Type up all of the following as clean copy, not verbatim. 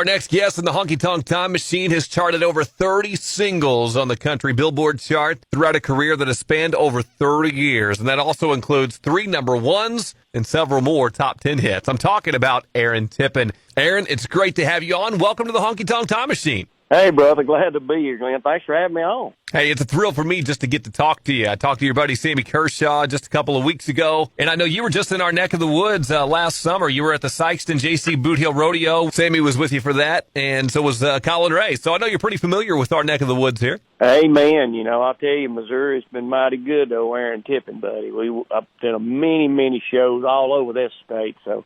Our next guest in the Honky Tonk Time Machine has charted over 30 singles on the country Billboard chart throughout a career that has spanned over 30 years. And that also includes 3 number ones and several more top 10 hits. I'm talking about Aaron Tippin. Aaron, it's great to have you on. Welcome to the Honky Tonk Time Machine. Hey, brother. Glad to be here, Glenn. Thanks for having me on. Hey, it's a thrill for me just to get to talk to you. I talked to your buddy Sammy Kershaw just a couple of weeks ago, and I know you were just in our neck of the woods last summer. You were at the Sykeston J.C. Boot Hill Rodeo. Sammy was with you for that, and so was Colin Ray. So I know you're pretty familiar with our neck of the woods here. Hey, man. You know, I'll tell you, Missouri's been mighty good, though, Aaron Tippin, buddy. I've done many shows all over this state, so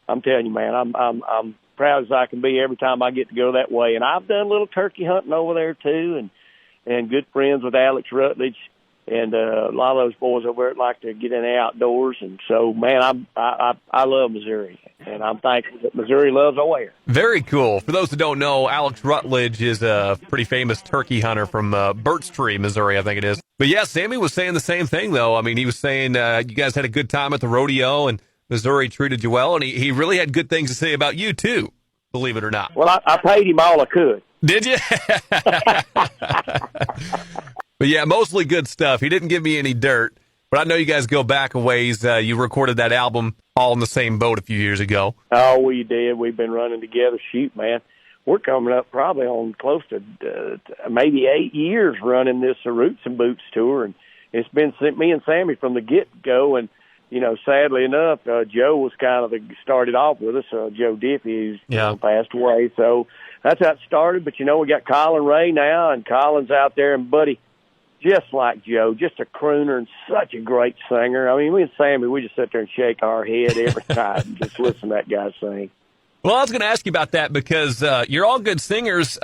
I'm telling you, man, I'm proud as I can be every time I get to go that way. And I've done a little turkey hunting over there, too, and good friends with Alex Rutledge and a lot of those boys over there like to get in the outdoors. And so, man, I love Missouri, and I'm thankful that Missouri loves O'Hare. Very cool. For those who don't know, Alex Rutledge is a pretty famous turkey hunter from Birch Tree, Missouri, I think it is. But, yeah, Sammy was saying the same thing, though. I mean, he was saying you guys had a good time at the rodeo, and Missouri treated you well, and he really had good things to say about you, too, believe it or not. Well, I paid him all I could. Did you? But, yeah, mostly good stuff. He didn't give me any dirt, but I know you guys go back a ways. You recorded that album all in the same boat a few years ago. Oh, we did. We've been running together. Shoot, man. We're coming up probably on close to maybe 8 years running this Roots and Boots tour, and it's been me and Sammy from the get-go, and you know, sadly enough, Joe was kind of started off with us. Joe Diffie, who's passed away. So that's how it started. But, you know, we got Colin Ray now, and Colin's out there. And, buddy, just like Joe, just a crooner and such a great singer. I mean, me and Sammy, we just sit there and shake our head every time and just listen to that guy sing. Well, I was going to ask you about that because you're all good singers.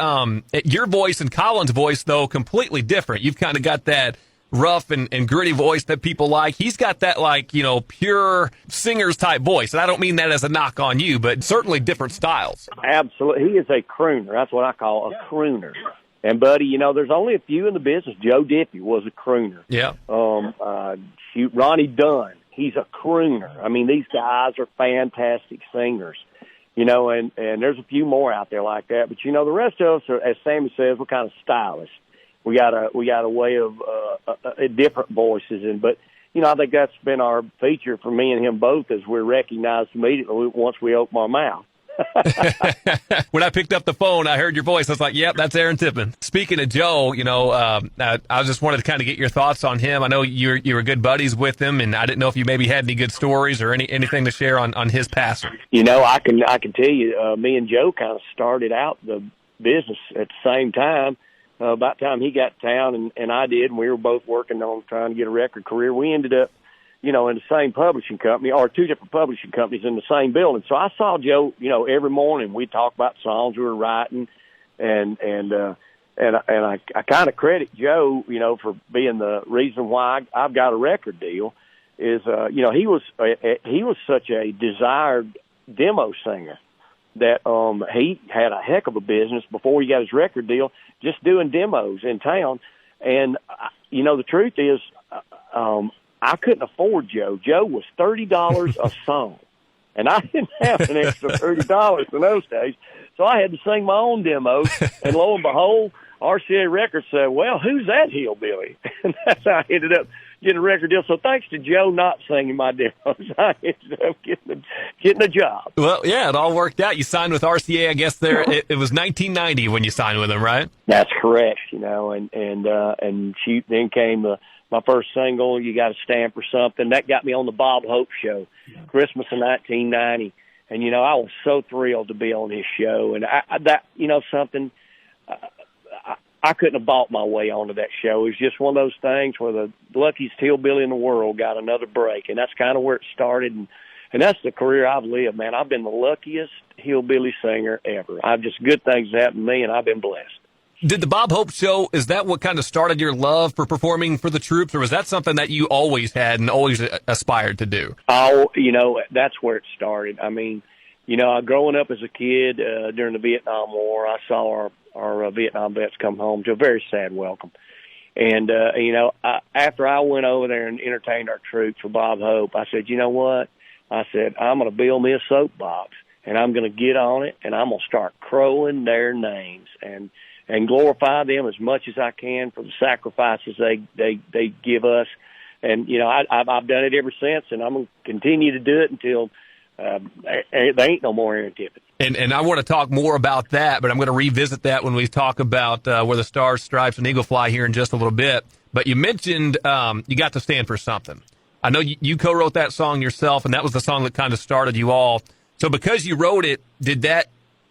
Your voice and Colin's voice, though, completely different. You've kind of got that rough and gritty voice that people like. He's got that, like, you know, pure singer's type voice. And I don't mean that as a knock on you, but certainly different styles. Absolutely. He is a crooner. That's what I call a crooner. And, buddy, you know, there's only a few in the business. Joe Diffie was a crooner. Yeah. Ronnie Dunn, he's a crooner. I mean, these guys are fantastic singers. You know, and there's a few more out there like that. But, you know, the rest of us are, as Sammy says, we're kind of stylish. We got a way of different voices, but you know, I think that's been our feature for me and him both, as we're recognized immediately once we open our mouth. When I picked up the phone, I heard your voice. I was like, "Yep, that's Aaron Tippin." Speaking of Joe, you know, I just wanted to kind of get your thoughts on him. I know you were good buddies with him, and I didn't know if you maybe had any good stories or anything to share on his passing. You know, I can tell you, me and Joe kind of started out the business at the same time. About the time he got to town and I did, and we were both working on trying to get a record career, we ended up, you know, in the same publishing company, or 2 different publishing companies in the same building. So I saw Joe, you know, every morning. We'd talk about songs we were writing, and I kind of credit Joe, you know, for being the reason why I've got a record deal. Is you know, he was such a desired demo singer that he had a heck of a business before he got his record deal, just doing demos in town. And, you know, the truth is I couldn't afford Joe. Joe was $30 a song, and I didn't have an extra $30 in those days. So I had to sing my own demos, and lo and behold, RCA Records said, well, who's that hillbilly? And that's how I ended up getting a record deal. So thanks to Joe not singing my demos, I ended up getting a job. Well, yeah, it all worked out. You signed with RCA, I guess there it was 1990 when you signed with them, right? That's correct, you know, and shoot, then came my first single, You Got a Stamp or Something. That got me on the Bob Hope Show, Christmas of 1990. And, you know, I was so thrilled to be on his show. And that, you know, something, I couldn't have bought my way onto that show. It was just one of those things where the luckiest hillbilly in the world got another break. And that's kind of where it started. And that's the career I've lived, man. I've been the luckiest hillbilly singer ever. Good things happened to me, and I've been blessed. Did the Bob Hope Show, is that what kind of started your love for performing for the troops, or was that something that you always had and always aspired to do? Oh, you know, that's where it started. I mean, you know, growing up as a kid during the Vietnam War, I saw our Vietnam vets come home to a very sad welcome. And, you know, after I went over there and entertained our troops for Bob Hope, I said, you know what? I said, I'm going to build me a soapbox, and I'm going to get on it, and I'm going to start crowing their names and glorify them as much as I can for the sacrifices they give us. And, you know, I've done it ever since, and I'm going to continue to do it until there ain't no more Aaron Tippin. And I want to talk more about that, but I'm going to revisit that when we talk about where the Stars, Stripes, and Eagle fly here in just a little bit. But you mentioned you got to stand for something. I know you co-wrote that song yourself, and that was the song that kind of started you all. So because you wrote it, did that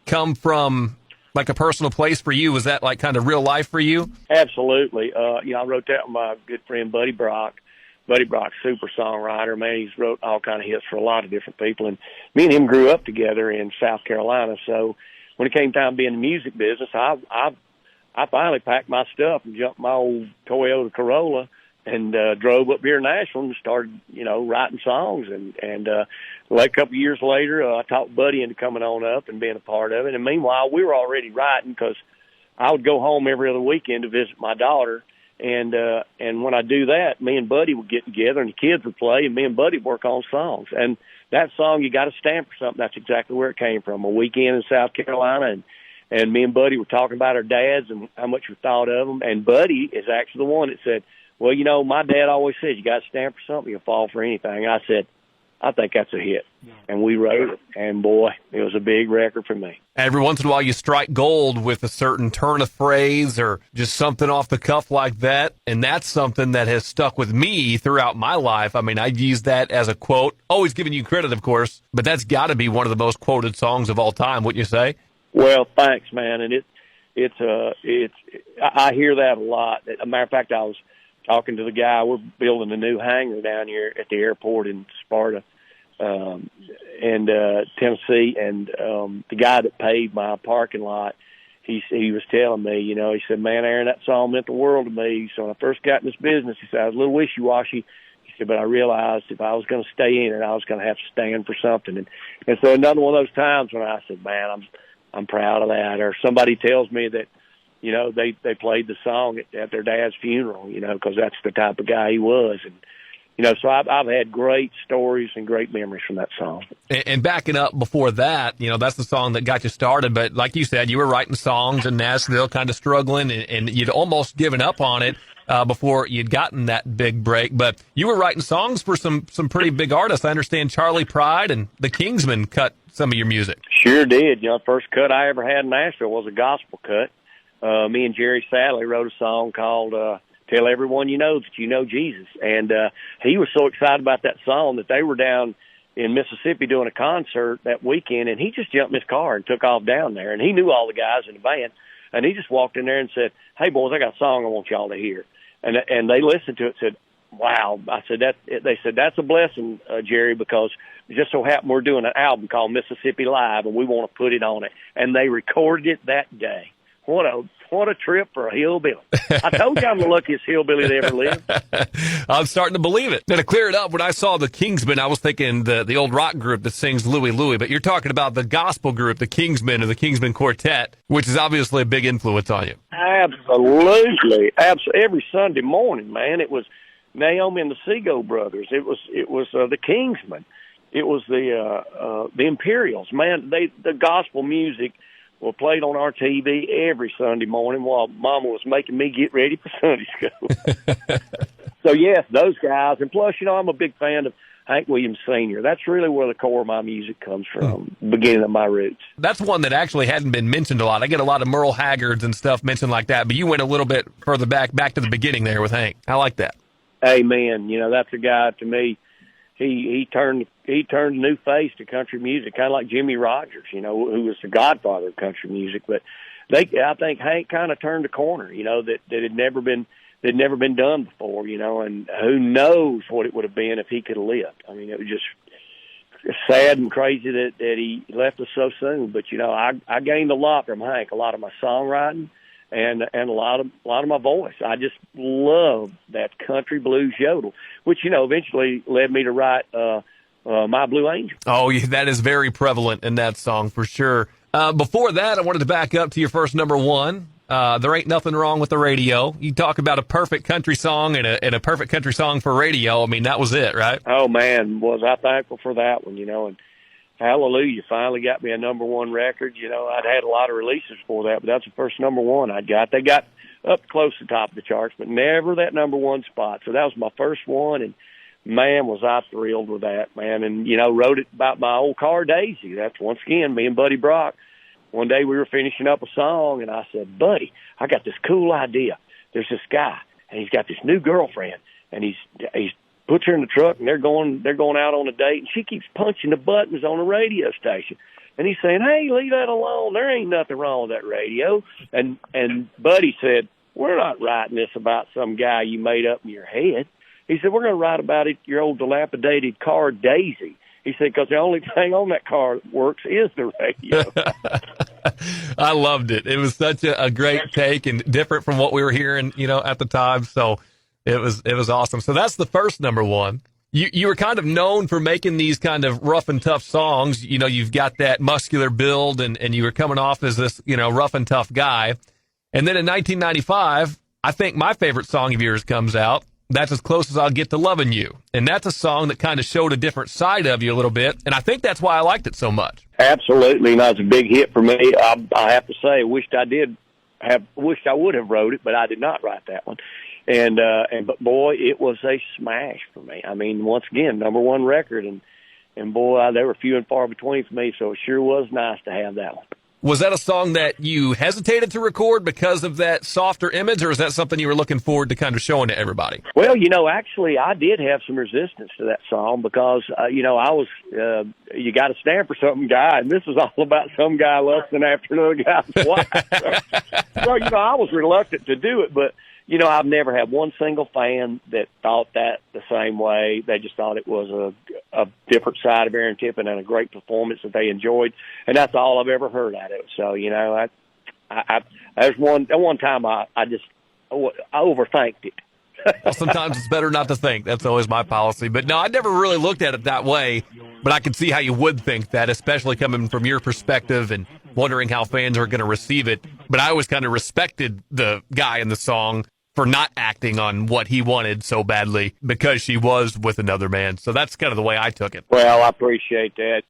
come from like a personal place for you? Was that like kind of real life for you? Absolutely. You know, I wrote that with my good friend Buddy Brock. Buddy Brock's super songwriter, man. He's wrote all kind of hits for a lot of different people. And me and him grew up together in South Carolina. So when it came time to be in the music business, I finally packed my stuff and jumped my old Toyota Corolla and drove up here to Nashville and started, you know, writing songs. And like a couple of years later, I talked Buddy into coming on up and being a part of it. And meanwhile, we were already writing because I would go home every other weekend to visit my daughter. And when I do that, me and Buddy would get together and the kids would play and me and Buddy would work on songs. And that song, You Gotta Stand for Something, that's exactly where it came from. A weekend in South Carolina, and me and Buddy were talking about our dads and how much we thought of them. And Buddy is actually the one that said, well, you know, my dad always says you got to stand for something, you'll fall for anything. And I said, I think that's a hit. Yeah. And we wrote it, and boy, it was a big record for me. Every once in a while you strike gold with a certain turn of phrase or just something off the cuff like that, and that's something that has stuck with me throughout my life. I mean, I've used that as a quote, always giving you credit, of course, but that's got to be one of the most quoted songs of all time, wouldn't you say? Well, thanks, man, and I hear that a lot. As a matter of fact, I was talking to the guy. We're building a new hangar down here at the airport in Sparta, and Tennessee. And the guy that paved my parking lot, he was telling me, you know, he said, "Man, Aaron, that song meant the world to me." So when I first got in this business, he said I was a little wishy-washy. He said, but I realized if I was going to stay in it, I was going to have to stand for something. And so another one of those times when I said, "Man, I'm proud of that." Or somebody tells me that, you know, they played the song at their dad's funeral, you know, because that's the type of guy he was. And, you know, so I've had great stories and great memories from that song. And backing up before that, you know, that's the song that got you started. But like you said, you were writing songs in Nashville, kind of struggling, and you'd almost given up on it before you'd gotten that big break. But you were writing songs for some pretty big artists. I understand Charlie Pride and the Kingsmen cut some of your music. Sure did. You know, the first cut I ever had in Nashville was a gospel cut. Me and Jerry Sadley wrote a song called Tell Everyone You Know That You Know Jesus. And he was so excited about that song that they were down in Mississippi doing a concert that weekend, and he just jumped in his car and took off down there. And he knew all the guys in the band, and he just walked in there and said, "Hey, boys, I got a song I want y'all to hear." And they listened to it and said, "Wow." I said, they said, "That's a blessing, Jerry, because it just so happened we're doing an album called Mississippi Live, and we want to put it on it." And they recorded it that day. What a trip for a hillbilly. I told you I'm the luckiest hillbilly that ever lived. I'm starting to believe it. Now, to clear it up, when I saw the Kingsmen, I was thinking the old rock group that sings Louie Louie, but you're talking about the gospel group, the Kingsmen and the Kingsmen Quartet, which is obviously a big influence on you. Absolutely. Every Sunday morning, man, it was Naomi and the Seago brothers. It was the Kingsmen. It was the Imperials. Man, the gospel music were played on our TV every Sunday morning while Mama was making me get ready for Sunday school. So, yes, those guys. And plus, you know, I'm a big fan of Hank Williams Sr. That's really where the core of my music comes from, beginning of my roots. That's one that actually hadn't been mentioned a lot. I get a lot of Merle Haggards and stuff mentioned like that, but you went a little bit further back to the beginning there with Hank. I like that. Amen. You know, that's a guy, to me, he turned a new face to country music, kind of like Jimmy Rogers, you know, who was the godfather of country music. But I think Hank kind of turned a corner, you know, that had never been done before, you know, and who knows what it would have been if he could have lived. I mean, it was just sad and crazy that he left us so soon. But you know, I gained a lot from Hank, a lot of my songwriting and a lot of my voice. I just love that country blues yodel, which, you know, eventually led me to write My Blue Angel. Oh, yeah, that is very prevalent in that song for sure. Before that, I wanted to back up to your first number one. There Ain't Nothing Wrong with the Radio. You talk about a perfect country song and a perfect country song for radio. I mean, that was it, right? Oh man, was I thankful for that one, you know. And Hallelujah finally got me a number one record. You know, I'd had a lot of releases before that, but that's the first number one I got. They got up close to the top of the charts, but never that number one spot. So that was my first one, and man, was I thrilled with that, man. And, you know, wrote it about my old car, Daisy. That's, once again, me and Buddy Brock. One day we were finishing up a song, and I said, Buddy, I got this cool idea. There's this guy, and he's got this new girlfriend, and he's puts her in the truck, and they're going out on a date, and she keeps punching the buttons on the radio station. And he's saying, hey, leave that alone. There ain't nothing wrong with that radio. And Buddy said, we're not writing this about some guy you made up in your head. He said, we're going to write about it, your old dilapidated car, Daisy. He said, because the only thing on that car that works is the radio. I loved it. It was such a great take and different from what we were hearing, you know, at the time. So it was awesome. So that's the first number one. You were kind of known for making these kind of rough and tough songs. You know, you've got that muscular build, and you were coming off as this, you know, rough and tough guy. And then in 1995, I think my favorite song of yours comes out. That's As Close as I'll Get to Loving You. And that's a song that kind of showed a different side of you a little bit. And I think that's why I liked it so much. Absolutely. And that was a big hit for me. I have to say, wished I would have wrote it, but I did not write that one. But boy, it was a smash for me. I mean, once again, number one record, and boy, they were few and far between for me. So it sure was nice to have that one. Was that a song that you hesitated to record because of that softer image, or is that something you were looking forward to kind of showing to everybody? Well, you know, actually, I did have some resistance to that song because, you know, I was, you got to stand for something guy, and this is all about some guy lusting after another guy's wife. So, you know, I was reluctant to do it, but, you know, I've never had one single fan that thought that the same way. They just thought it was a different side of Aaron Tippin and a great performance that they enjoyed, and that's all I've ever heard out of it. So, you know, there's one time I overthinked it. Well, sometimes it's better not to think. That's always my policy. But no, I never really looked at it that way, but I could see how you would think that, especially coming from your perspective and wondering how fans are going to receive it. But I always kind of respected the guy in the song for not acting on what he wanted so badly because she was with another man. So that's kind of the way I took it. Well, I appreciate that.